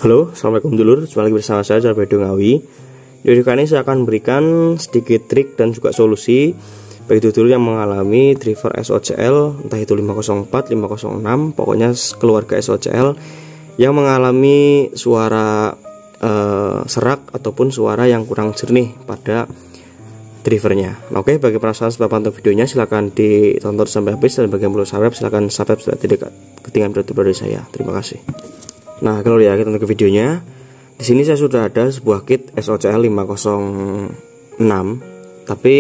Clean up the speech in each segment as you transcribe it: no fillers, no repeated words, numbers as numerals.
Halo, assalamualaikum dulur. Jumpa lagi bersama saya Jarbedo Ngawi. Di video kali ini saya akan memberikan sedikit trik dan juga solusi bagi dulur yang mengalami driver SOCL, entah itu 504, 506, pokoknya keluarga SOCL yang mengalami suara serak ataupun suara yang kurang jernih pada drivernya. Nah, oke, bagi penasaran sebab untuk videonya silahkan ditonton sampai habis, dan bagi yang belum subscribe silahkan subscribe supaya tidak ketinggalan video dari saya. Terima kasih. Nah, kalau ya kita ke videonya, di sini saya sudah ada sebuah kit SOCL 506. Tapi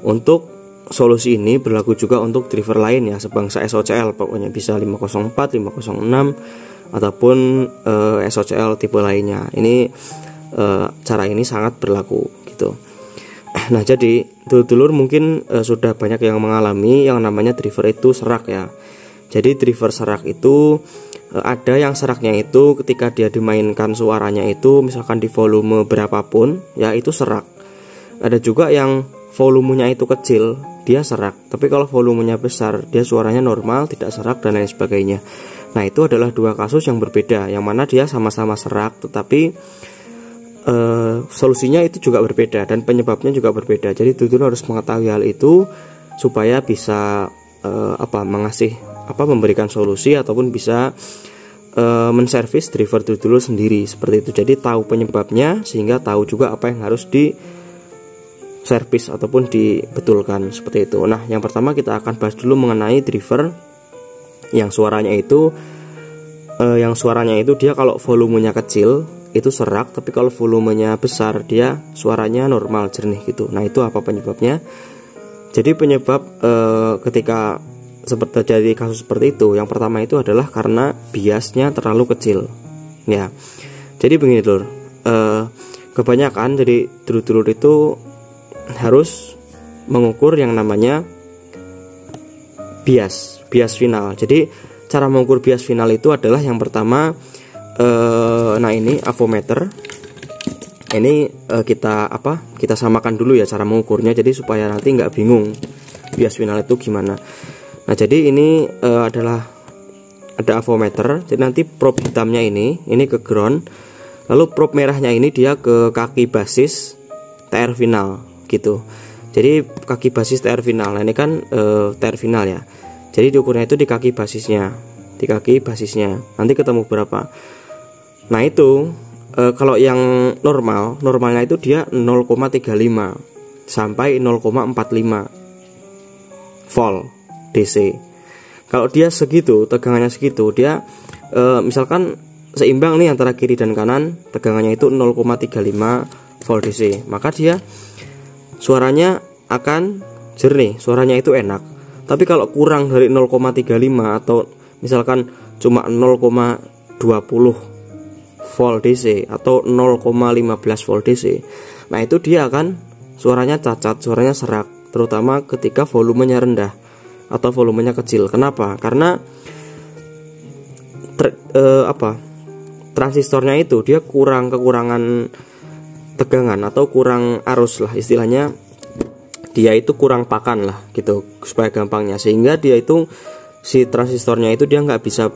untuk solusi ini berlaku juga untuk driver lain ya, sebangsa SOCL, pokoknya bisa 504, 506 ataupun SOCL tipe lainnya. Ini cara ini sangat berlaku gitu. Nah, jadi dulur mungkin sudah banyak yang mengalami yang namanya driver itu serak ya. Jadi driver serak itu ada yang seraknya itu ketika dia dimainkan suaranya itu misalkan di volume berapapun ya itu serak. Ada juga yang volumenya itu kecil dia serak, tapi kalau volumenya besar dia suaranya normal, tidak serak dan lain sebagainya. Nah, itu adalah dua kasus yang berbeda, yang mana dia sama-sama serak tetapi solusinya itu juga berbeda dan penyebabnya juga berbeda. Jadi dulur harus mengetahui hal itu supaya bisa memberikan solusi ataupun bisa menservis driver dulur sendiri seperti itu. Jadi tahu penyebabnya sehingga tahu juga apa yang harus di servis ataupun dibetulkan seperti itu. Nah, yang pertama kita akan bahas dulu mengenai driver yang suaranya itu dia kalau volumenya kecil itu serak, tapi kalau volumenya besar dia suaranya normal jernih gitu. Nah, itu apa penyebabnya? Jadi penyebab ketika seperti terjadi kasus seperti itu, yang pertama itu adalah karena biasnya terlalu kecil ya. Jadi begini dulur, kebanyakan jadi dulur itu harus mengukur yang namanya bias final. Jadi cara mengukur bias final itu adalah yang pertama, nah ini avometer. Ini kita samakan dulu ya cara mengukurnya, jadi supaya nanti nggak bingung bias final itu gimana. Nah, jadi ini ada avometer. Jadi nanti probe hitamnya ini ke ground, lalu probe merahnya ini dia ke kaki basis TR final gitu. Jadi kaki basis TR final. Nah, ini kan TR final ya. Jadi diukurnya itu di kaki basisnya, nanti ketemu berapa. Nah, itu kalau yang normalnya itu dia 0,35 sampai 0,45 volt DC. Kalau dia segitu, tegangannya segitu, dia misalkan seimbang nih antara kiri dan kanan, tegangannya itu 0,35 volt DC, maka dia suaranya akan jernih, suaranya itu enak. Tapi kalau kurang dari 0,35 atau misalkan cuma 0,20 volt DC atau 0,15 volt DC, nah itu dia akan suaranya cacat, suaranya serak, terutama ketika volumenya rendah atau volumenya kecil. Kenapa? Karena transistornya itu dia kekurangan tegangan atau kurang arus lah istilahnya, dia itu kurang pakan lah gitu supaya gampangnya, sehingga dia itu si transistornya itu dia nggak bisa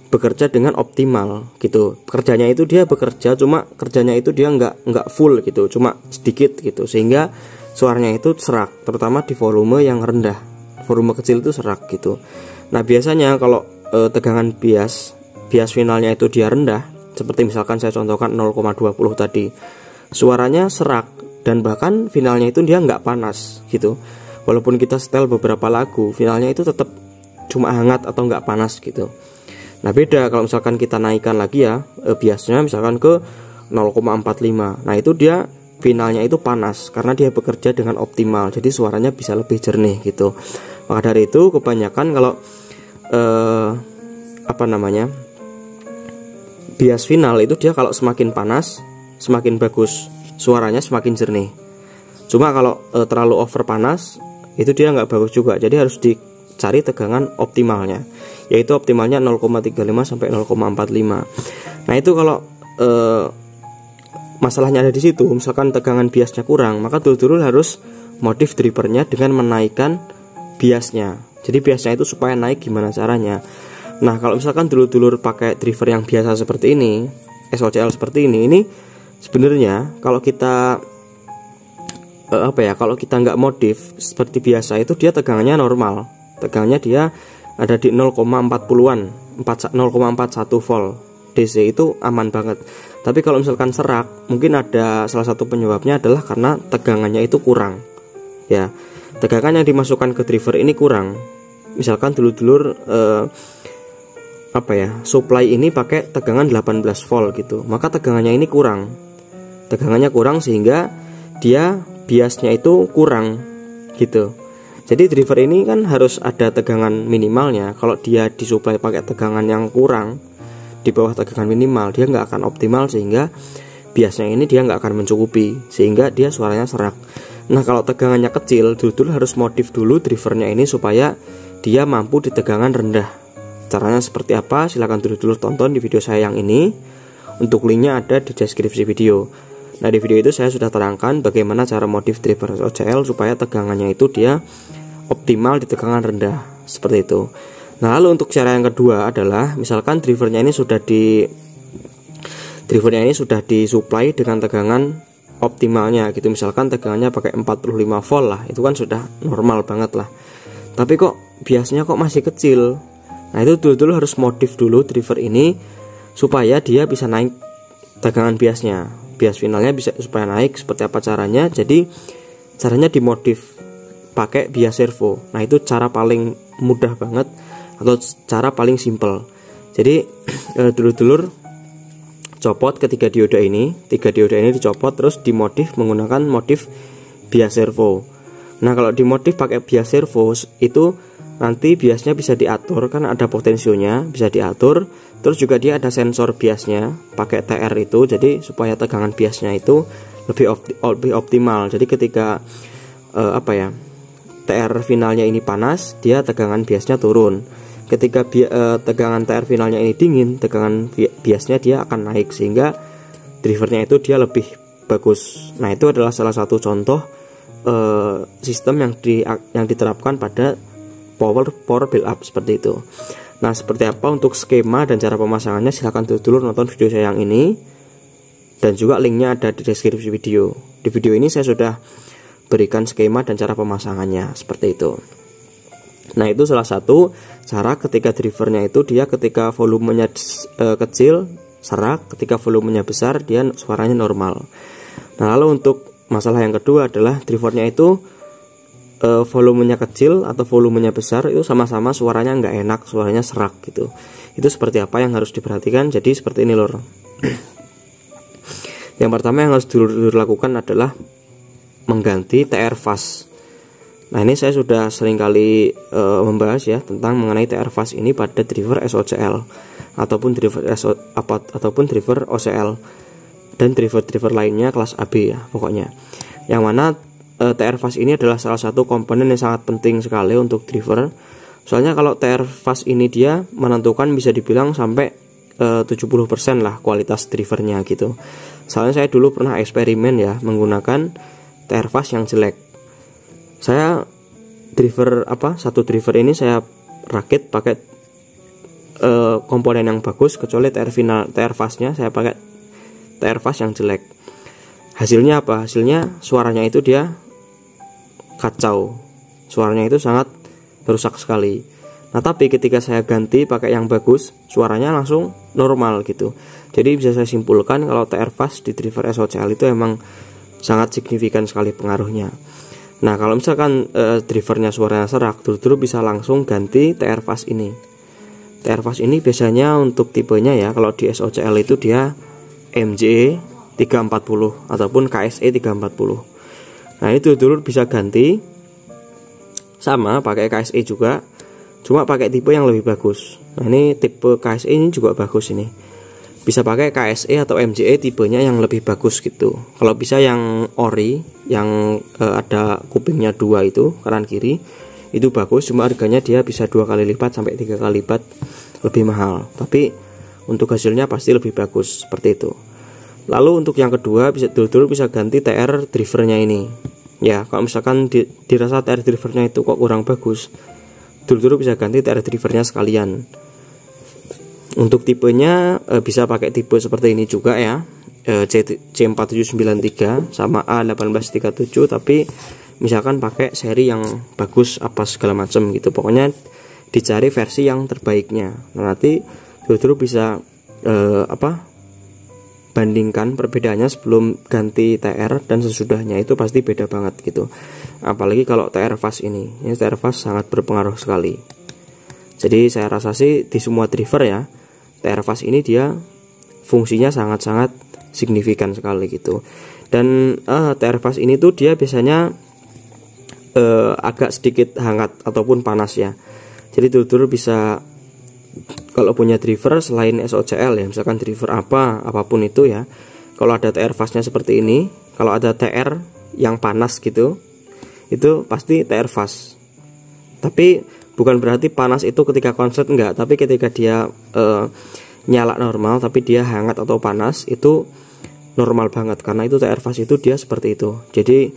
bekerja dengan optimal gitu. Kerjanya itu dia bekerja, cuma kerjanya itu dia nggak full gitu, cuma sedikit gitu, sehingga suaranya itu serak, terutama di volume yang rendah. Volume kecil itu serak gitu. Nah, biasanya kalau tegangan bias finalnya itu dia rendah, seperti misalkan saya contohkan 0,20 tadi, suaranya serak dan bahkan finalnya itu dia nggak panas gitu. Walaupun kita setel beberapa lagu, finalnya itu tetap cuma hangat atau nggak panas gitu. Nah, beda kalau misalkan kita naikkan lagi ya biasnya misalkan ke 0,45. Nah, itu dia finalnya itu panas karena dia bekerja dengan optimal, jadi suaranya bisa lebih jernih gitu. Maka dari itu kebanyakan kalau bias final itu dia kalau semakin panas semakin bagus, suaranya semakin jernih. Cuma kalau terlalu over panas itu dia nggak bagus juga, jadi harus dicari tegangan optimalnya, yaitu optimalnya 0,35 sampai 0,45. Nah, itu kalau masalahnya ada di situ, misalkan tegangan biasnya kurang, maka dulur harus modif drivernya dengan menaikkan biasnya. Jadi biasnya itu supaya naik gimana caranya? Nah kalau misalkan dulur-dulur pakai driver yang biasa seperti ini, SOCL seperti ini sebenarnya kalau kita kalau kita nggak modif seperti biasa itu dia tegangannya normal, tegangannya dia ada di 0,40-an, 0,41 volt DC, itu aman banget. Tapi kalau misalkan serak, mungkin ada salah satu penyebabnya adalah karena tegangannya itu kurang. Ya, tegangan yang dimasukkan ke driver ini kurang. Misalkan dulur-dulur supply ini pakai tegangan 18 volt gitu, maka tegangannya ini kurang. Tegangannya kurang sehingga dia biasnya itu kurang gitu. Jadi driver ini kan harus ada tegangan minimalnya. Kalau dia disuplai pakai tegangan yang kurang, di bawah tegangan minimal, dia nggak akan optimal, sehingga biasnya ini dia nggak akan mencukupi, sehingga dia suaranya serak. Nah kalau tegangannya kecil, dulu harus modif dulu drivernya ini supaya dia mampu di tegangan rendah. Caranya seperti apa? Silahkan dulu tonton di video saya yang ini. Untuk linknya ada di deskripsi video. Nah di video itu saya sudah terangkan bagaimana cara modif driver SOCL supaya tegangannya itu dia optimal di tegangan rendah, seperti itu. Nah lalu untuk cara yang kedua adalah misalkan drivernya ini sudah disuplai dengan tegangan optimalnya gitu, misalkan tegangannya pakai 45 volt lah, itu kan sudah normal banget lah. Tapi kok biasanya kok masih kecil. Nah itu dulu harus modif dulu driver ini supaya dia bisa naik tegangan biasnya, bias finalnya bisa supaya naik. Seperti apa caranya? Jadi caranya dimodif pakai bias servo. Nah itu cara paling mudah banget atau cara paling simple. Jadi dulur-dulur copot tiga dioda ini dicopot terus dimodif menggunakan modif bias servo. Nah kalau dimodif pakai bias servo itu nanti biasnya bisa diatur, kan ada potensionya bisa diatur. Terus juga dia ada sensor biasnya pakai TR itu, jadi supaya tegangan biasnya itu lebih optimal. Jadi ketika TR finalnya ini panas, dia tegangan biasnya turun. Ketika tegangan TR finalnya ini dingin, tegangan biasnya dia akan naik, sehingga drivernya itu dia lebih bagus. Nah itu adalah salah satu contoh sistem yang diterapkan pada power build up seperti itu. Nah seperti apa untuk skema dan cara pemasangannya, silahkan dulu nonton video saya yang ini, dan juga linknya ada di deskripsi video. Di video ini saya sudah berikan skema dan cara pemasangannya seperti itu. Nah itu salah satu cara ketika drivernya itu dia ketika volumenya kecil serak, ketika volumenya besar dia suaranya normal. Nah lalu untuk masalah yang kedua adalah drivernya itu volumenya kecil atau volumenya besar, itu sama-sama suaranya nggak enak, suaranya serak gitu. Itu seperti apa yang harus diperhatikan? Jadi seperti ini lor. Yang pertama yang harus dilakukan adalah mengganti TR fast. Nah ini saya sudah sering kali membahas ya tentang mengenai TR fast ini pada driver SOCL ataupun driver OCL dan driver lainnya kelas AB ya pokoknya. Yang mana TR fast ini adalah salah satu komponen yang sangat penting sekali untuk driver. Soalnya kalau TR fast ini dia menentukan bisa dibilang sampai 70% lah kualitas drivernya gitu. Soalnya saya dulu pernah eksperimen ya menggunakan TR fast yang jelek. Saya satu driver ini saya rakit pakai komponen yang bagus, kecuali TR fastnya saya pakai TR fast yang jelek. Hasilnya apa? Hasilnya suaranya itu dia kacau, suaranya itu sangat rusak sekali. Nah tapi ketika saya ganti pakai yang bagus, suaranya langsung normal gitu. Jadi bisa saya simpulkan kalau TR fast di driver SOCL itu emang sangat signifikan sekali pengaruhnya. Nah kalau misalkan drivernya suaranya serak, dulu bisa langsung ganti TR fast ini. TR fast ini biasanya untuk tipenya ya, kalau di SOCL itu dia MJE 340 ataupun KSE 340. Nah ini dulu bisa ganti sama pakai KSE juga, cuma pakai tipe yang lebih bagus. Nah ini tipe KSE ini juga bagus, ini bisa pakai KSE atau MJE tipenya yang lebih bagus gitu. Kalau bisa yang ori yang ada kupingnya 2 itu kanan kiri itu bagus, cuma harganya dia bisa 2 kali lipat sampai 3 kali lipat lebih mahal, tapi untuk hasilnya pasti lebih bagus seperti itu. Lalu untuk yang kedua dulu bisa ganti TR drivernya ini. Ya kalau misalkan dirasa TR drivernya itu kok kurang bagus, dulu bisa ganti TR drivernya sekalian. Untuk tipenya bisa pakai tipe seperti ini juga ya, C4793 sama A1837, tapi misalkan pakai seri yang bagus apa segala macam gitu, pokoknya dicari versi yang terbaiknya. Nah, nanti dulu bisa bandingkan perbedaannya sebelum ganti TR dan sesudahnya, itu pasti beda banget gitu. Apalagi kalau TR fast ini TR fast sangat berpengaruh sekali. Jadi saya rasa sih di semua driver ya, TR fast ini dia fungsinya sangat-sangat signifikan sekali gitu. Dan TR fast ini tuh dia biasanya agak sedikit hangat ataupun panas ya. Jadi dulu bisa, kalau punya driver selain SOCL ya, misalkan driver apapun itu ya, kalau ada TR fastnya seperti ini, kalau ada TR yang panas gitu, itu pasti TR fast. Tapi bukan berarti panas itu ketika konslet, enggak, tapi ketika dia nyala normal tapi dia hangat atau panas, itu normal banget, karena itu TR fast itu dia seperti itu. Jadi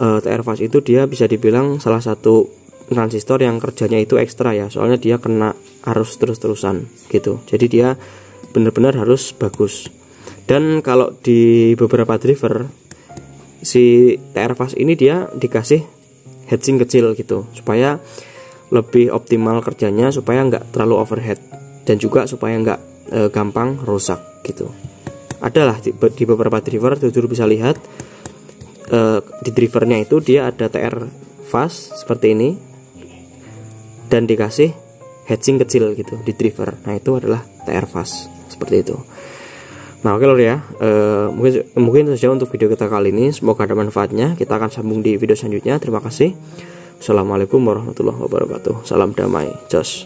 TR fast itu dia bisa dibilang salah satu transistor yang kerjanya itu ekstra ya, soalnya dia kena arus terus-terusan gitu. Jadi dia benar-benar harus bagus. Dan kalau di beberapa driver si TR fast ini dia dikasih heatsink kecil gitu, supaya lebih optimal kerjanya, supaya nggak terlalu overhead, dan juga supaya nggak gampang rusak gitu. Adalah di beberapa driver dulu bisa lihat di drivernya itu dia ada TR fast seperti ini dan dikasih heatsink kecil gitu di driver. Nah, itu adalah TR fast seperti itu. Nah, oke lor ya, mungkin saja untuk video kita kali ini. Semoga ada manfaatnya. Kita akan sambung di video selanjutnya. Terima kasih. Assalamualaikum warahmatullahi wabarakatuh. Salam damai, jos.